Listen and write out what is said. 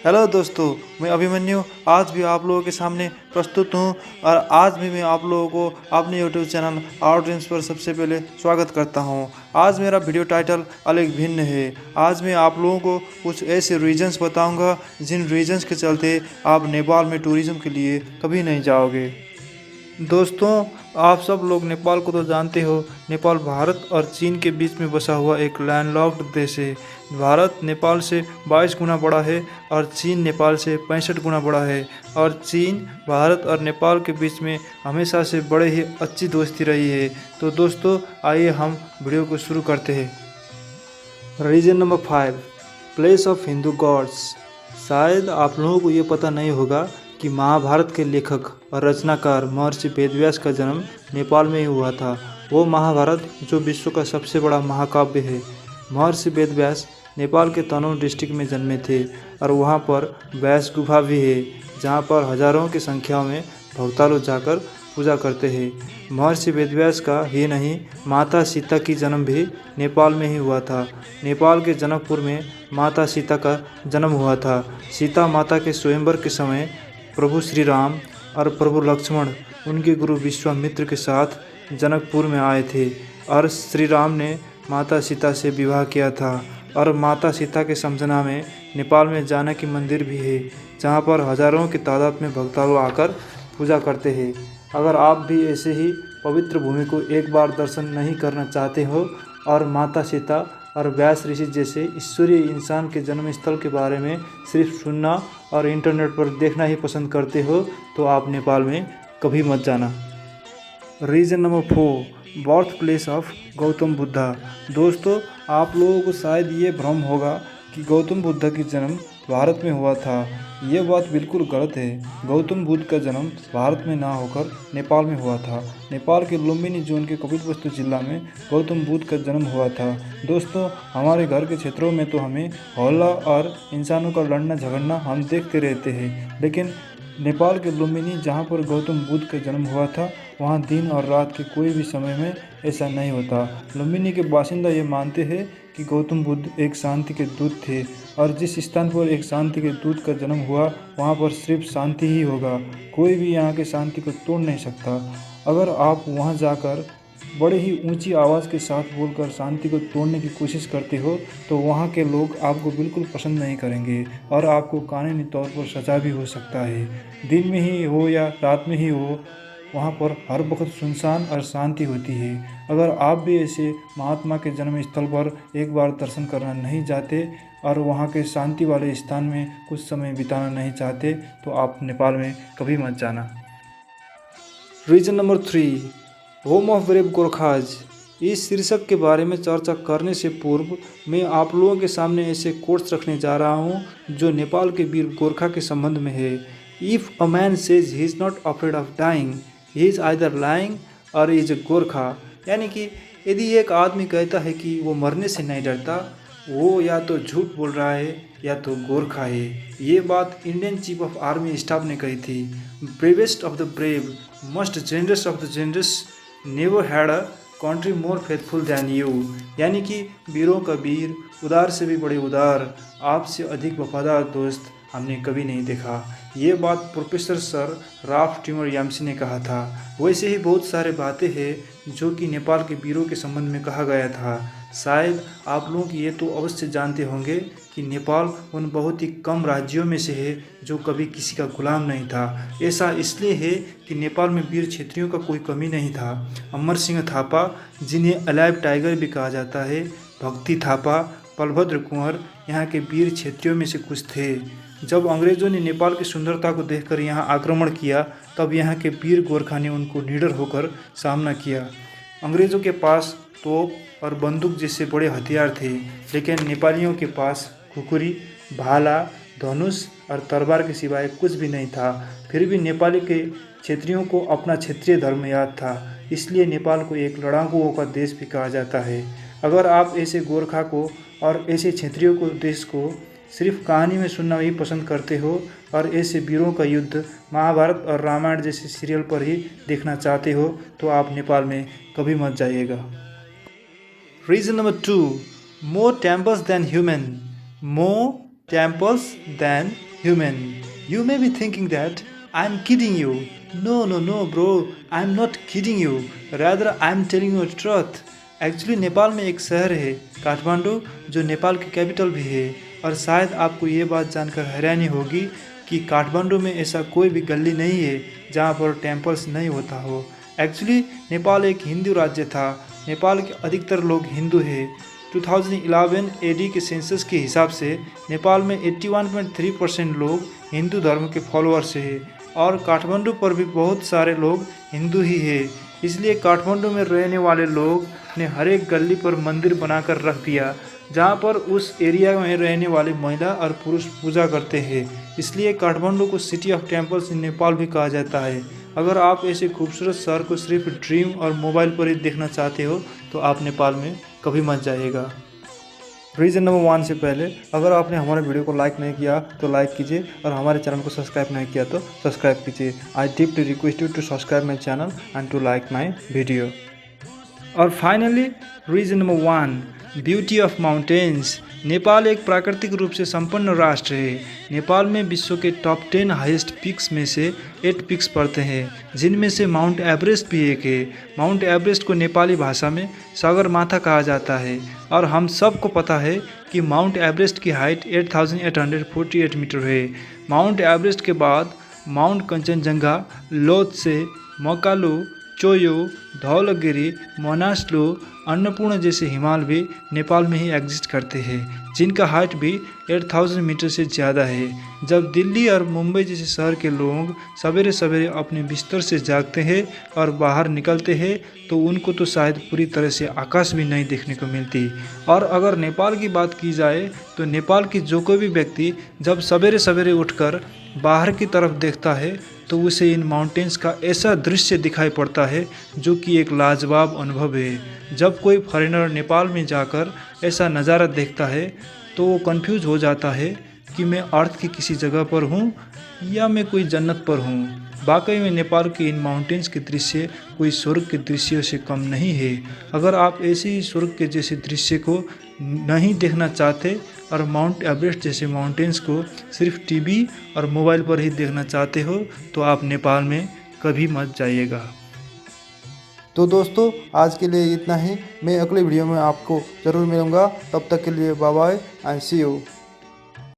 Hello दोस्तों, मैं अभिमन्यु आज भी आप लोगों के सामने प्रस्तुत हूँ और आज भी मैं आप लोगों को अपने यूट्यूब चैनल आवर ड्रीम्स पर सबसे पहले स्वागत करता हूँ। आज मेरा वीडियो टाइटल अलग भिन्न है। आज मैं आप लोगों को कुछ ऐसे रीजन्स बताऊँगा जिन रीजन्स के चलते आप नेपाल में टूरिज़्म के लिए कभी नहीं जाओगे। दोस्तों, आप सब लोग नेपाल को तो जानते हो। नेपाल भारत और चीन के बीच में बसा हुआ एक लैंडलॉक्ड देश है। भारत नेपाल से 22 गुना बड़ा है और चीन नेपाल से 65 गुना बड़ा है। और चीन भारत और नेपाल के बीच में हमेशा से बड़े ही अच्छी दोस्ती रही है। तो दोस्तों, आइए हम वीडियो को शुरू करते हैं। Reason number 5, place of Hindu gods. शायद आप लोगों को ये पता नहीं होगा कि महाभारत के लेखक और रचनाकार महर्षि वेदव्यास का जन्म नेपाल में ही हुआ था। वो महाभारत जो विश्व का सबसे बड़ा महाकाव्य है। महर्षि वेदव्यास नेपाल के तनहुँ डिस्ट्रिक्ट में जन्मे थे और वहाँ पर व्यास गुफा भी है जहाँ पर हजारों की संख्या में भक्तालु जाकर पूजा करते हैं। महर्षि वेदव्यास का ही नहीं, माता सीता की जन्म भी नेपाल में ही हुआ था। नेपाल के जनकपुर में माता सीता का जन्म हुआ था। सीता माता के स्वयंवर के समय प्रभु श्री राम और प्रभु लक्ष्मण उनके गुरु विश्वामित्र के साथ जनकपुर में आए थे और श्री राम ने माता सीता से विवाह किया था। और माता सीता के समझना में नेपाल में जानकी मंदिर भी है जहाँ पर हजारों की तादाद में भक्तालु आकर पूजा करते हैं। अगर आप भी ऐसे ही पवित्र भूमि को एक बार दर्शन नहीं करना चाहते हो और माता सीता और व्यास ऋषि जैसे ईश्वरीय इंसान के जन्म स्थल के बारे में सिर्फ सुनना और इंटरनेट पर देखना ही पसंद करते हो तो आप नेपाल में कभी मत जाना। Reason number 4, birth place of Gautam Buddha. दोस्तों, आप लोगों को शायद ये भ्रम होगा कि गौतम बुद्ध की जन्म भारत में हुआ था। ये बात बिल्कुल गलत है। गौतम बुद्ध का जन्म भारत में ना होकर नेपाल में हुआ था। नेपाल के लुम्बिनी जोन के कपिलवस्तु जिला में गौतम बुद्ध का जन्म हुआ था। दोस्तों, हमारे घर के क्षेत्रों में तो हमें हौला और इंसानों का लड़ना झगड़ना हम देखते रहते हैं, लेकिन नेपाल के लुम्बिनी जहाँ पर गौतम बुद्ध का जन्म हुआ था वहाँ दिन और रात के कोई भी समय में ऐसा नहीं होता। लुम्बिनी के बासिंदा ये मानते हैं कि गौतम बुद्ध एक शांति के दूत थे और जिस स्थान पर एक शांति के दूत का जन्म हुआ वहाँ पर सिर्फ शांति ही होगा। कोई भी यहाँ के शांति को तोड़ नहीं सकता। अगर आप वहाँ जाकर बड़े ही ऊंची आवाज़ के साथ बोलकर शांति को तोड़ने की कोशिश करते हो तो वहाँ के लोग आपको बिल्कुल पसंद नहीं करेंगे और आपको कानूनी तौर पर सज़ा भी हो सकता है। दिन में ही हो या रात में ही हो, वहाँ पर हर वक्त सुनसान और शांति होती है। अगर आप भी ऐसे महात्मा के जन्म स्थल पर एक बार दर्शन करना नहीं चाहते और वहाँ के शांति वाले स्थान में कुछ समय बिताना नहीं चाहते तो आप नेपाल में कभी मत जाना। Reason number 3, home of brave Gorkhas. इस शीर्षक के बारे में चर्चा करने से पूर्व मैं आप लोगों के सामने ऐसे कोट्स रखने जा रहा हूँ जो नेपाल के वीर गोरखा के संबंध में है। If a man says he is not afraid of dying, he is either lying or is a Gorkha. यानी कि यदि एक आदमी कहता है कि वो मरने से नहीं डरता, वो या तो झूठ बोल रहा है या तो गोरखा है। ये बात Indian chief of army staff ने कही थी। Bravest of the brave, most generous of the generous, never had a country more faithful than you. यानी कि वीरों का वीर, उदार से भी बड़े उदार, आपसे अधिक वफादार दोस्त हमने कभी नहीं देखा। ये बात प्रोफेसर सर राल्फ टिमर याम्सी ने कहा था। वैसे ही बहुत सारे बातें हैं जो कि नेपाल के वीरों के संबंध में कहा गया था। शायद आप लोग ये तो अवश्य जानते होंगे कि नेपाल उन बहुत ही कम राज्यों में से है जो कभी किसी का गुलाम नहीं था। ऐसा इसलिए है कि नेपाल में वीर क्षेत्रियों का कोई कमी नहीं था। अमर सिंह थापा, जिन्हें अलाइव टाइगर भी कहा जाता है, भक्ति थापा, बलभद्र कुंवर यहाँ के वीर क्षेत्रियों में से कुछ थे। जब अंग्रेज़ों ने नेपाल की सुंदरता को देखकर यहाँ आक्रमण किया तब यहाँ के वीर गोरखा ने उनको निडर होकर सामना किया। अंग्रेज़ों के पास तोप और बंदूक जैसे बड़े हथियार थे, लेकिन नेपालियों के पास खुकुरी, भाला, धनुष और तलवार के सिवाय कुछ भी नहीं था। फिर भी नेपाली के क्षेत्रियों को अपना क्षेत्रीय धर्म याद था, इसलिए नेपाल को एक लड़ाकुओं का देश भी कहा जाता है। अगर आप ऐसे गोरखा को और ऐसे क्षेत्रियों को देश को सिर्फ कहानी में सुनना ही पसंद करते हो और ऐसे वीरों का युद्ध महाभारत और रामायण जैसे सीरियल पर ही देखना चाहते हो तो आप नेपाल में कभी मत जाइएगा। Reason number 2, more temples than human. More temples than human. You may be thinking that I'm kidding you. No, bro. I'm not kidding you. Rather, I'm telling you the truth. Actually Nepal में एक शहर है काठमांडू, जो नेपाल की capital भी है। और शायद आपको ये बात जानकर हैरानी होगी कि काठमांडू में ऐसा कोई भी गली नहीं है जहाँ पर टेम्पल्स नहीं होता हो। एक्चुअली नेपाल एक हिंदू राज्य था। नेपाल के अधिकतर लोग हिंदू हैं। 2011 एडी के सेंसस के हिसाब से नेपाल में 81.3% लोग हिंदू धर्म के फॉलोअर्स हैं और काठमांडू पर भी बहुत सारे लोग हिंदू ही हैं। इसलिए काठमांडू में रहने वाले लोग ने हर एक गली पर मंदिर बनाकर रख दिया जहाँ पर उस एरिया में रहने वाले महिला और पुरुष पूजा करते हैं। इसलिए काठमांडू को city of temples in Nepal भी कहा जाता है। अगर आप ऐसे खूबसूरत शहर को सिर्फ ड्रीम और मोबाइल पर ही देखना चाहते हो तो आप नेपाल में कभी मत जाइएगा। रीज़न नंबर 1 से पहले अगर आपने हमारे वीडियो को लाइक नहीं किया तो लाइक कीजिए और हमारे चैनल को सब्सक्राइब नहीं किया तो सब्सक्राइब कीजिए। I deeply request you to subscribe my channel and to like my video. और finally reason number 1, beauty of mountains. Nepal एक प्राकृतिक रूप से संपन्न राष्ट्र है। नेपाल में विश्व के टॉप 10 हाईएस्ट पिक्स में से 8 पिक्स पड़ते हैं, जिनमें से माउंट एवरेस्ट भी एक है। माउंट एवरेस्ट को नेपाली भाषा में सगरमाथा कहा जाता है और हम सबको पता है कि माउंट एवरेस्ट की हाइट 8,848 मीटर है। माउंट एवरेस्ट के बाद माउंट कंचनजंगा, लोत्से, मकालू, चोयो, धौलगिरी, मोनास्लो, अन्नपूर्णा जैसे हिमालय भी नेपाल में ही एग्जिस्ट करते हैं, जिनका हाइट भी 8,000 मीटर से ज़्यादा है। जब दिल्ली और मुंबई जैसे शहर के लोग सवेरे सवेरे अपने बिस्तर से जागते हैं और बाहर निकलते हैं तो उनको तो शायद पूरी तरह से आकाश भी नहीं देखने को मिलती। और अगर नेपाल की बात की जाए तो नेपाल की जो कोई भी व्यक्ति जब सवेरे सवेरे उठकर बाहर की तरफ देखता है तो उसे इन माउंटेन्स का ऐसा दृश्य दिखाई पड़ता है जो कि एक लाजवाब अनुभव है। जब कोई फॉरेनर नेपाल में जाकर ऐसा नज़ारा देखता है तो वो कंफ्यूज हो जाता है कि मैं अर्थ की किसी जगह पर हूँ या मैं कोई जन्नत पर हूँ। वाकई में नेपाल के इन माउंटेन्स के दृश्य कोई स्वर्ग के दृश्य से कम नहीं है। अगर आप ऐसे ही स्वर्ग के जैसे दृश्य को नहीं देखना चाहते और माउंट एवरेस्ट जैसे माउंटेन्स को सिर्फ टीवी और मोबाइल पर ही देखना चाहते हो तो आप नेपाल में कभी मत जाइएगा। तो दोस्तों आज के लिए इतना ही। मैं अगले वीडियो में आपको ज़रूर मिलूँगा। तब तक के लिए bye bye and see you.